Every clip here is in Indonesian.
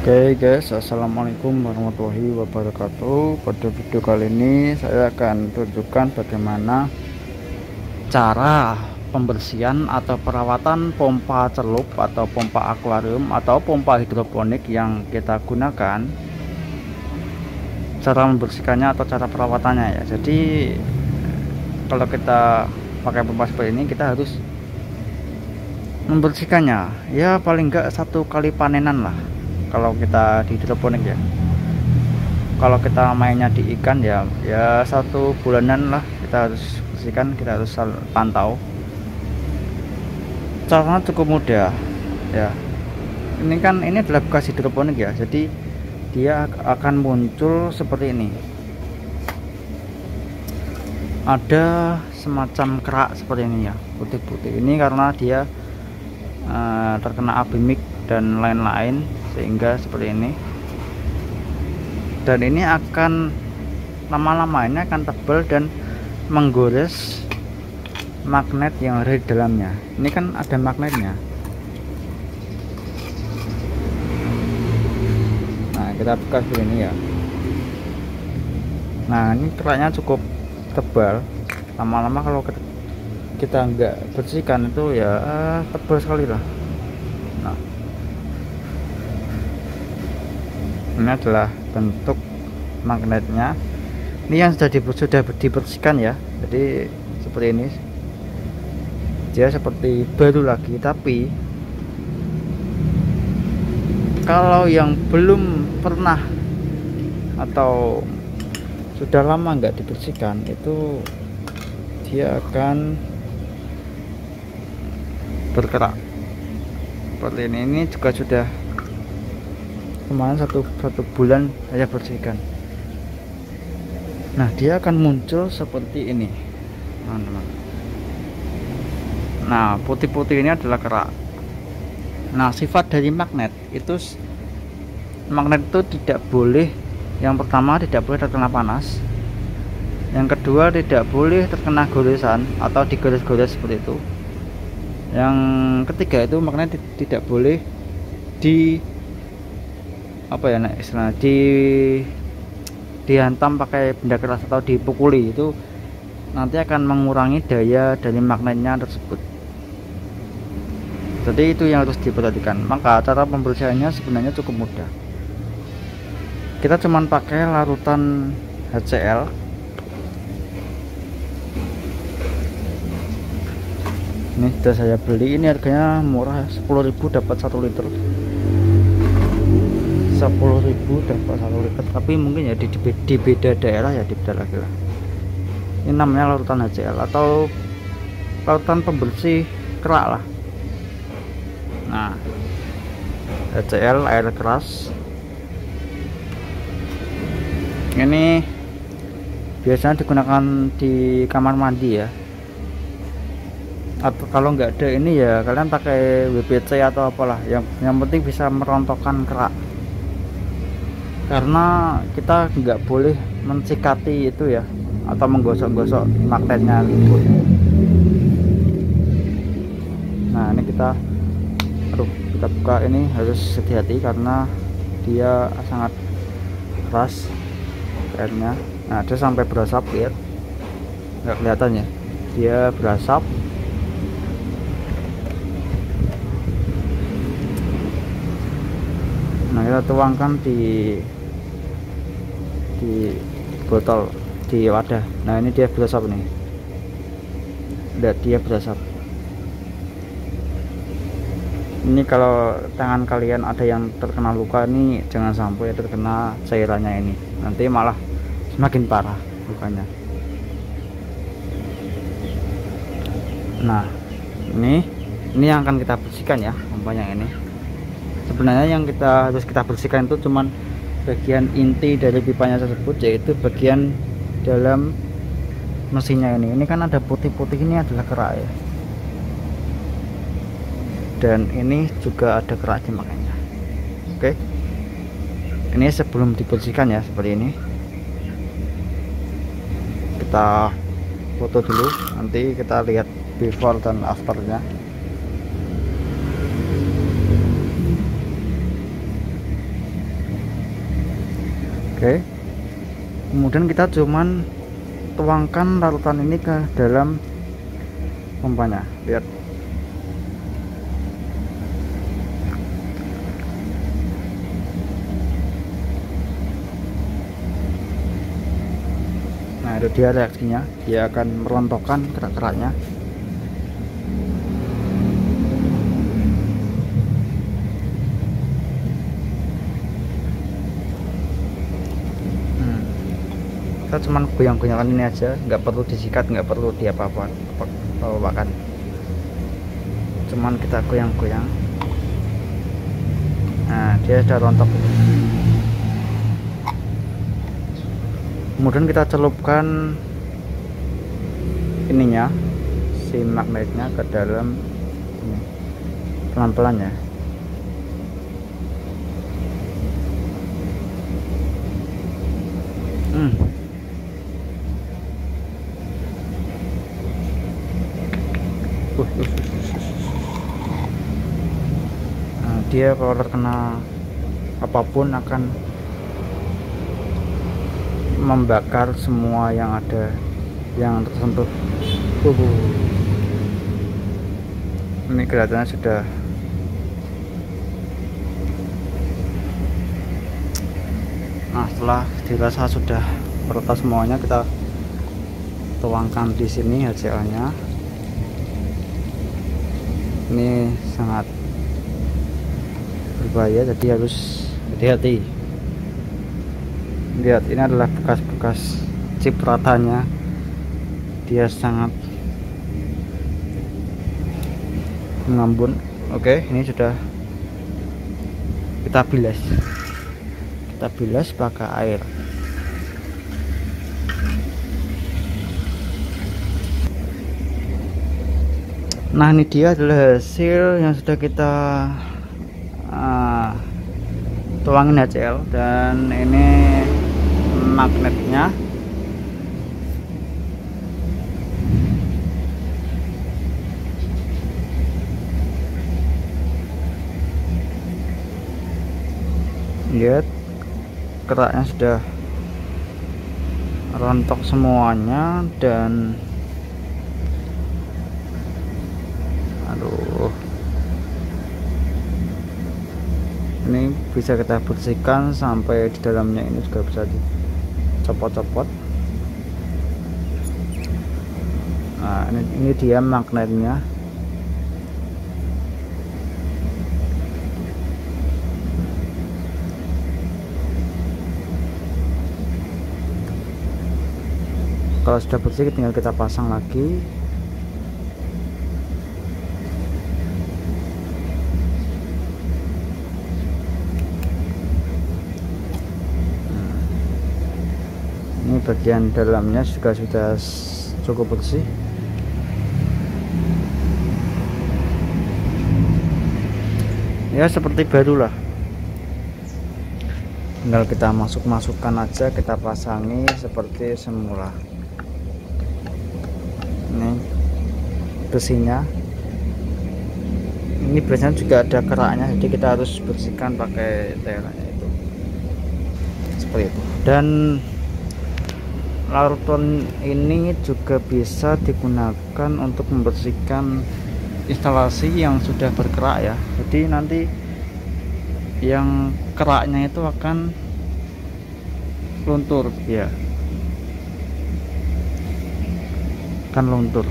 Oke guys, assalamualaikum warahmatullahi wabarakatuh. Pada video kali ini saya akan tunjukkan bagaimana cara pembersihan atau perawatan pompa celup atau pompa akuarium atau pompa hidroponik yang kita gunakan, cara membersihkannya atau cara perawatannya ya. Jadi kalau kita pakai pompa seperti ini, kita harus membersihkannya ya paling enggak 1 kali panenan lah kalau kita di hidroponik ya. Kalau kita mainnya di ikan ya 1 bulanan lah kita harus bersihkan, kita harus pantau. Caranya cukup mudah ya. Ini adalah bekas hidroponik ya, jadi dia akan muncul seperti ini. Ada semacam kerak seperti ini ya, putih-putih. Ini karena dia terkena api mik dan lain-lain sehingga seperti ini. Dan ini akan lama-lama ini akan tebal dan menggores magnet yang ada di dalamnya. Ini kan ada magnetnya. Nah, kita buka seperti ini ya. Nah, ini keraknya cukup tebal. Lama-lama kalau kita nggak bersihkan itu ya tebal sekali lah. Nah, ini adalah bentuk magnetnya. Ini yang sudah dibersihkan ya. Jadi seperti ini, dia seperti baru lagi. Tapi kalau yang belum pernah atau sudah lama nggak dibersihkan, itu dia akan bergerak seperti ini. Ini juga sudah kemarin satu bulan saya bersihkan. Nah, dia akan muncul seperti ini teman-teman. Nah, putih-putih ini adalah kerak. Nah, sifat dari magnet itu tidak boleh, yang pertama tidak boleh terkena panas, yang kedua tidak boleh terkena goresan atau digores-gores seperti itu, yang ketiga itu magnet tidak boleh dihantam pakai benda keras atau dipukuli. Itu nanti akan mengurangi daya dari magnetnya tersebut. Jadi itu yang harus diperhatikan. Maka cara pembersihannya sebenarnya cukup mudah. Kita cuman pakai larutan HCl. Ini sudah saya beli, ini harganya murah, 10.000 dapat 1 liter. 10.000 dapat 1 liter, tapi mungkin ya di beda daerah ya, di beda lagi lah. Ini namanya larutan HCl atau larutan pembersih kerak lah. Nah, HCl air keras ini biasanya digunakan di kamar mandi ya. Atau kalau nggak ada ini ya kalian pakai WPC atau apalah, yang penting bisa merontokkan kerak. Karena kita nggak boleh mensikati itu ya, atau menggosok-gosok magnetnya gitu. Nah, ini kita buka, ini harus hati-hati karena dia sangat keras airnya. Nah, dia sampai berasap, lihat nggak kelihatan ya, dia berasap. Nah, kita tuangkan di botol, di wadah. Nah, ini dia berasap nih, lihat dia berasap. Ini kalau tangan kalian ada yang terkena luka, ini jangan sampai terkena cairannya ini, nanti malah semakin parah lukanya. Nah, ini yang akan kita bersihkan ya, pompanya ini. Sebenarnya yang harus kita bersihkan itu cuman bagian inti dari pipanya tersebut, yaitu bagian dalam mesinnya ini. Ini kan ada putih-putih, ini adalah kerak ya, dan ini juga ada keraknya makanya. Oke, ini sebelum dibersihkan ya, seperti ini. Kita foto dulu, nanti kita lihat before dan afternya. Oke, kemudian kita cuman tuangkan larutan ini ke dalam pompanya. Lihat, nah itu dia reaksinya, dia akan merontokkan kerak-keraknya. Kita cuman goyang-goyangkan ini aja, nggak perlu disikat, nggak perlu diapa-apakan, cuman kita goyang-goyang. Nah, dia sudah rontok. Kemudian kita celupkan ininya, si magnetnya ke dalam ini, pelan-pelan ya. Nah, dia kalau terkena apapun akan membakar semua yang ada yang tersentuh. Ini kelihatannya sudah nah, setelah dirasa sudah merata semuanya, kita tuangkan di sini HCl nya. Ini sangat berbahaya, jadi harus hati-hati. Lihat, ini adalah bekas-bekas cipratannya, dia sangat mengambun. Oke, ini sudah kita bilas pakai air. Nah, ini dia adalah hasil yang sudah kita tuangin HCl, dan ini magnetnya. Lihat, keraknya sudah rontok semuanya, dan aduh, ini bisa kita bersihkan sampai di dalamnya ini juga bisa dicopot-copot. Nah, ini dia magnetnya. Kalau sudah bersih tinggal kita pasang lagi. Ini bagian dalamnya juga sudah cukup bersih. Ya, seperti baru lah. Tinggal kita masukkan aja, kita pasangi seperti semula. Ini besinya, ini biasanya juga ada keraknya, jadi kita harus bersihkan pakai telanya itu, seperti itu. Dan larutan ini juga bisa digunakan untuk membersihkan instalasi yang sudah berkerak ya. Jadi nanti yang keraknya itu akan luntur ya, kan luntur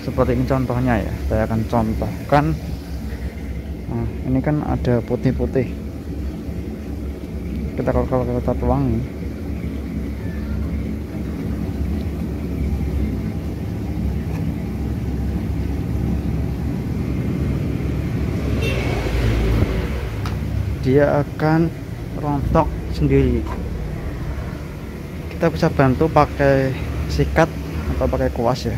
seperti ini contohnya ya. Saya akan contohkan. Nah, ini kan ada putih-putih, kalau kita tuang, dia akan rontok sendiri. Kita bisa bantu pakai sikat atau pakai kuas ya.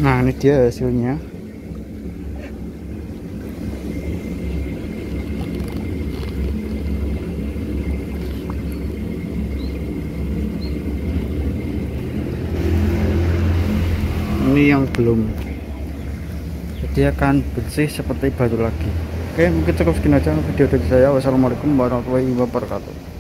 Nah, ini dia hasilnya. Ini yang belum, jadi akan bersih seperti baru lagi. Oke, mungkin cukup sekian aja video dari saya. Wassalamualaikum warahmatullahi wabarakatuh.